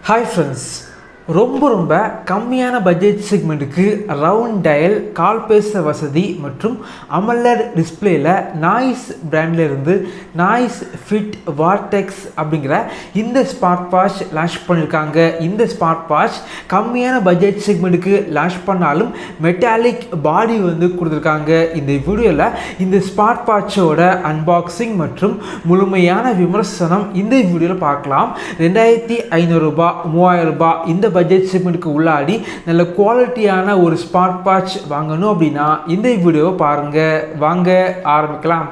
Hi friends, ரொம்ப கம்மியான budget செக்மெண்ட்டுக்கு round dial கால் பேசுகிற வசதி மற்றும் AMOLED டிஸ்பிளேல நாய்ஸ் பிராண்டில் இருந்து NoiseFit Vortex அப்படிங்கிற இந்த ஸ்மார்ட் வாட்ச் லான்ச் பண்ணியிருக்காங்க. இந்த ஸ்மார்ட் வாட்ச் கம்மியான பட்ஜெட் செக்மெண்ட்டுக்கு லான்ச் பண்ணாலும் மெட்டாலிக் பாடி கொடுத்துருக்காங்க. இந்த வீடியோவில் இந்த ஸ்மார்ட் வாட்சோட அன்பாக்சிங் மற்றும் முழுமையான விமர்சனம் இந்த வீடியோவில் பார்க்கலாம். 2500 ரூபாய் 3000 ரூபாய் இந்த பட்ஜெட் செக்மெண்ட்டுக்கு உள்ளாடி நல்ல குவாலிட்டியான ஒரு ஸ்மார்ட் வாட்ச் வாங்கணும் அப்படின்னா இந்த வீடியோவை பாருங்க. வாங்க ஆரம்பிக்கலாம்.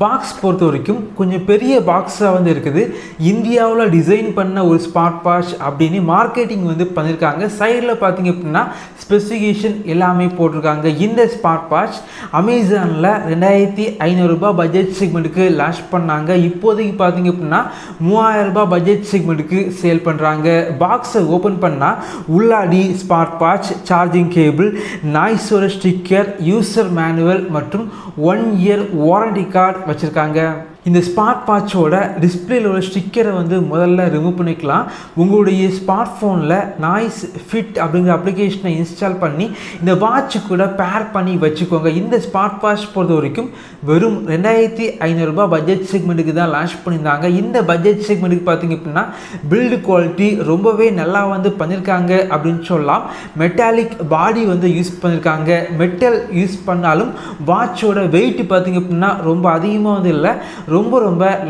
பாக்ஸ் பொறுத்த வரைக்கும் கொஞ்சம் பெரிய பாக்ஸாக இருக்குது. இந்தியாவில் டிசைன் பண்ண ஒரு ஸ்மார்ட் வாட்ச் அப்படின்னு மார்க்கெட்டிங் பண்ணியிருக்காங்க. சைடில் பார்த்தீங்க அப்படின்னா ஸ்பெசிஃபிகேஷன் எல்லாமே போட்டிருக்காங்க. இந்த ஸ்மார்ட் வாட்ச் அமேசானில் 2500 ரூபாய் பட்ஜெட் செக்மெண்ட்டுக்கு லான்ச் பண்ணாங்க. இப்போதைக்கு பார்த்தீங்க அப்படின்னா 3000 ரூபாய் பட்ஜெட் செக்மெண்ட்டுக்கு சேல் பண்ணுறாங்க. பாக்ஸை ஓப்பன் பண்ணால் உள்ளாடி ஸ்மார்ட் வாட்ச், சார்ஜிங் கேபிள், நாய்ஸோட ஸ்டிக்கர், யூசர் மேனுவல் மற்றும் 1 இயர் வாரண்டி கார்டு வச்சுருக்காங்க. இந்த ஸ்மார்ட் வாட்சோட டிஸ்பிளேல உள்ள ஸ்டிக்கரை முதல்ல ரிமூவ் பண்ணிக்கலாம். உங்களுடைய ஸ்மார்ட் ஃபோனில் NoiseFit அப்படிங்கிற அப்ளிகேஷனை இன்ஸ்டால் பண்ணி இந்த வாட்ச் கூட பேர் பண்ணி வச்சுக்கோங்க. இந்த ஸ்மார்ட் வாட்ச் பொறுத்த வரைக்கும் வெறும் 2500 ரூபாய் பட்ஜெட் செக்மெண்ட்டுக்கு தான் லான்ச் பண்ணியிருந்தாங்க. இந்த பட்ஜெட் செக்மெண்ட்டுக்கு பார்த்தீங்க அப்படின்னா பில்டு குவாலிட்டி ரொம்பவே நல்லா பண்ணியிருக்காங்க அப்படின்னு சொல்லலாம். மெட்டாலிக் பாடி யூஸ் பண்ணியிருக்காங்க. மெட்டல் யூஸ் பண்ணாலும் வாட்சோட வெயிட் பார்த்தீங்க அப்படின்னா ரொம்ப அதிகமாக இல்லை, ரொம்ப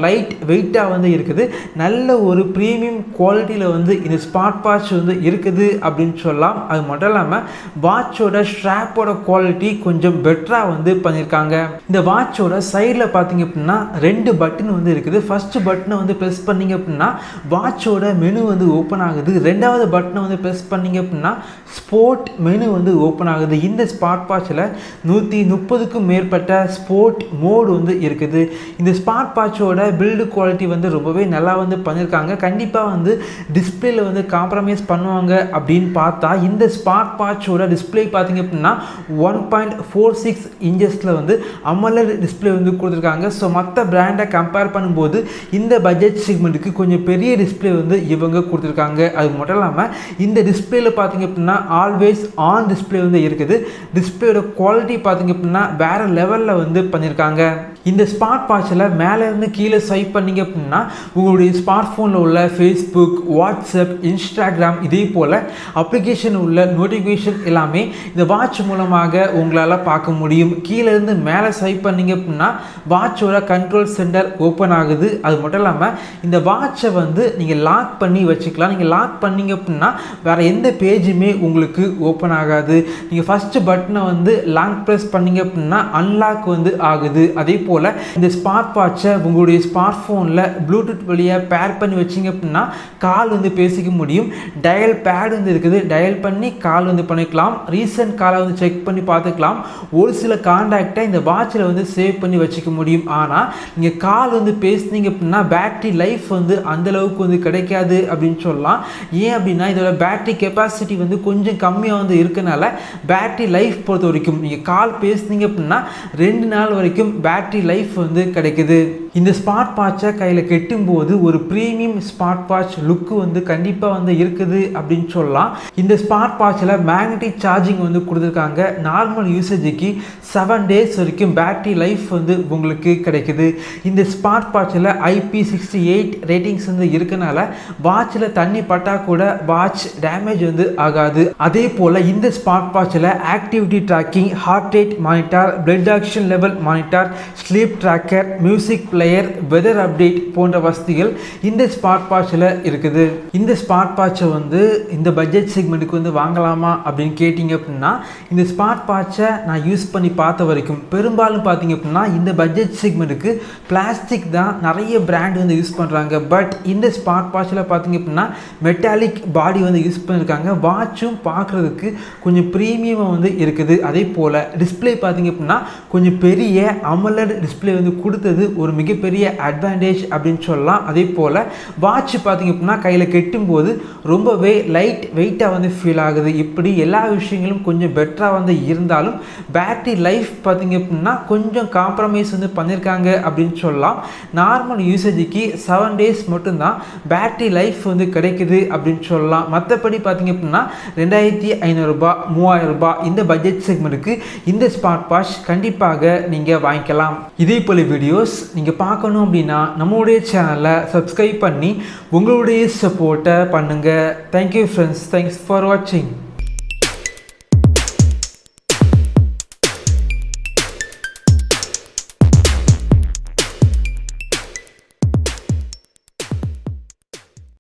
லைட் வெயிட்டாக இருக்குது. நல்ல ஒரு ப்ரீமியம் குவாலிட்டியில் இந்த ஸ்மார்ட் வாட்ச் இருக்குது அப்படின்னு சொல்லலாம். அது மட்டும் இல்லாமல் வாட்சோட ஸ்ட்ராப்போட குவாலிட்டி கொஞ்சம் பெட்டராக பண்ணியிருக்காங்க. இந்த வாட்சோட சைடில் பார்த்தீங்க அப்படின்னா 2 பட்டன் இருக்குது. ஃபர்ஸ்ட் பட்டனை ப்ரெஸ் பண்ணிங்க அப்படின்னா வாட்சோட மெனு ஓப்பன் ஆகுது. ரெண்டாவது பட்டனை ப்ரெஸ் பண்ணிங்க அப்படின்னா ஸ்போர்ட் மெனு ஓப்பன் ஆகுது. இந்த ஸ்மார்ட் வாட்சில் 130க்கும் மேற்பட்ட ஸ்போர்ட் மோடு இருக்குது. இந்த ஸ்மார்ட் வாட்சோட பில்டு குவாலிட்டி ரொம்பவே நல்லா பண்ணியிருக்காங்க. கண்டிப்பாக டிஸ்பிளேல காம்ப்ரமைஸ் பண்ணுவாங்க அப்படின்னு பார்த்தா இந்த ஸ்மார்ட் வாட்சோட டிஸ்பிளே பார்த்தீங்க அப்படின்னா 1.46 இன்ச்சஸில் AMOLED டிஸ்பிளே கொடுத்துருக்காங்க. ஸோ மற்ற பிராண்டை கம்பேர் பண்ணும்போது இந்த பட்ஜெட் செக்மெண்ட்டுக்கு கொஞ்சம் பெரிய டிஸ்பிளே இவங்க கொடுத்துருக்காங்க. அது மட்டும் இல்லாமல் இந்த டிஸ்பிளேல பார்த்தீங்க அப்படின்னா ஆல்வேஸ் ஆன் டிஸ்பிளே இருக்குது. டிஸ்பிளேயோட குவாலிட்டி பார்த்தீங்க அப்படின்னா வேற லெவலில் பண்ணியிருக்காங்க. இந்த ஸ்மார்ட் வாட்சில் மேலேருந்து கீழே ஸ்வைப் பண்ணிங்க அப்படின்னா உங்களுடைய ஸ்மார்ட் ஃபோனில் உள்ள ஃபேஸ்புக், வாட்ஸ்அப், இன்ஸ்டாகிராம் இதே போல் அப்ளிகேஷன் உள்ள நோட்டிஃபிகேஷன் எல்லாமே இந்த வாட்ச் மூலமாக உங்களால் பார்க்க முடியும். கீழேருந்து மேலே ஸ்வைப் பண்ணிங்க அப்படின்னா வாட்சோட கண்ட்ரோல் சென்டர் ஓப்பன் ஆகுது. அது மட்டும் இல்லாமல் இந்த வாட்சை நீங்கள் லாக் பண்ணி வச்சுக்கலாம். நீங்கள் லாக் பண்ணிங்க அப்படின்னா வேறு எந்த பேஜுமே உங்களுக்கு ஓப்பன் ஆகாது. நீங்கள் ஃபஸ்ட்டு பட்டனை லாங் ப்ரெஸ் பண்ணிங்க அப்படின்னா அன்லாக் ஆகுது. அதே போல் இந்த ஸ்மார்ட் வாட்சை உங்களுடைய ஸ்மார்ட் ஃபோனில் ப்ளூடூத் வழியாக பேர் பண்ணி வச்சிங்க அப்படின்னா கால் பேசிக்க முடியும். டயல் பேட் இருக்குது. டயல் பண்ணி கால் பண்ணிக்கலாம். ரீசன்ட் காலை செக் பண்ணி பார்த்துக்கலாம். ஒரு சில கான்டாக்டை இந்த வாட்சில் சேவ் பண்ணி வச்சுக்க முடியும். ஆனால் நீங்கள் கால் பேசுனீங்க அப்படின்னா பேட்டரி லைஃப் அந்தளவுக்கு கிடைக்காது அப்படின்னு சொல்லலாம். ஏன் அப்படின்னா இதோட பேட்டரி கெப்பாசிட்டி கொஞ்சம் கம்மியாக இருக்கனால பேட்டரி லைஃப் பொறுத்த வரைக்கும் நீங்கள் கால் பேசுனீங்க அப்படின்னா 2 நாள் வரைக்கும் பேட்டரி லைஃப் கிடைக்குது. இந்த ஸ்மார்ட் வாட்சை கையில் கெட்டும்போது ஒரு ப்ரீமியம் ஸ்மார்ட் வாட்ச் லுக்கு கண்டிப்பாக இருக்குது அப்படின்னு சொல்லலாம். இந்த ஸ்மார்ட் வாட்சில் மேக்னெட்டிக் சார்ஜிங் கொடுத்துருக்காங்க. நார்மல் யூசேஜுக்கு 7 டேஸ் வரைக்கும் பேட்டரி லைஃப் உங்களுக்கு கிடைக்குது. இந்த ஸ்மார்ட் வாட்சில் IP68 ரேட்டிங்ஸ் இருக்கனால வாட்சில் தண்ணி பட்டா கூட வாட்ச் டேமேஜ் ஆகாது. அதே போல் இந்த ஸ்மார்ட் வாட்சில் activity tracking, heart rate monitor, blood oxygen level monitor, sleep tracker, music player, weather update போன்ற வசதிகள் இந்த ஸ்மார்ட் வாட்சில் இருக்குது. இந்த ஸ்மார்ட் வாட்சை இந்த பட்ஜெட் செக்மெண்ட்டுக்கு வாங்கலாமா அப்படின்னு கேட்டிங்க அப்படின்னா இந்த ஸ்மார்ட் வாட்சை நான் யூஸ் பண்ணி பார்த்த வரைக்கும் பெரும்பாலும் பார்த்தீங்க அப்படின்னா இந்த பட்ஜெட் செக்மெண்ட்டுக்கு பிளாஸ்டிக் தான் நிறைய பிராண்ட் யூஸ் பண்ணுறாங்க. பட் இந்த ஸ்மார்ட் வாட்சில் பார்த்தீங்க அப்படின்னா மெட்டாலிக் பாடி யூஸ் பண்ணியிருக்காங்க. வாட்சும் பார்க்குறதுக்கு கொஞ்சம் ப்ரீமியமாக இருக்குது. அதே போல் டிஸ்பிளே பார்த்தீங்க அப்படின்னா கொஞ்சம் பெரிய AMOLED டிஸ்பிளே வந்து கொடுத்தது ஒரு மிகப்பெரிய அட்வான்டேஜ் அப்படின்னு சொல்லலாம். அதே போல் வாட்ச் பார்த்திங்க அப்படின்னா கையில் கெட்டும்போது ரொம்பவே லைட் வெயிட்டாக வந்து ஃபீல் ஆகுது. இப்படி எல்லா விஷயங்களும் கொஞ்சம் பெட்டராக வந்து இருந்தாலும் பேட்டரி லைஃப் பார்த்திங்க அப்படின்னா கொஞ்சம் காம்ப்ரமைஸ் வந்து பண்ணியிருக்காங்க அப்படின்னு சொல்லலாம். நார்மல் யூசேஜுக்கு 7 days மட்டும்தான் பேட்டரி லைஃப் வந்து கிடைக்குது அப்படின்னு சொல்லலாம். மற்றபடி பார்த்திங்க அப்படின்னா 2500 ரூபாய் 3000 ரூபாய் இந்த பட்ஜெட் செக்மெண்ட்டுக்கு இந்த ஸ்மார்ட் வாட்ச் கண்டிப்பாக நீங்கள் வாங்கிக்கலாம். இதே போல் வீடியோஸ் நீங்கள் பார்க்கணும் அப்படின்னா நம்மளுடைய சேனலை சப்ஸ்கிரைப் பண்ணி உங்களுடைய சப்போர்ட்டை பண்ணுங்கள். தேங்க்யூ ஃப்ரெண்ட்ஸ், தேங்க்ஸ் ஃபார் வாட்சிங்.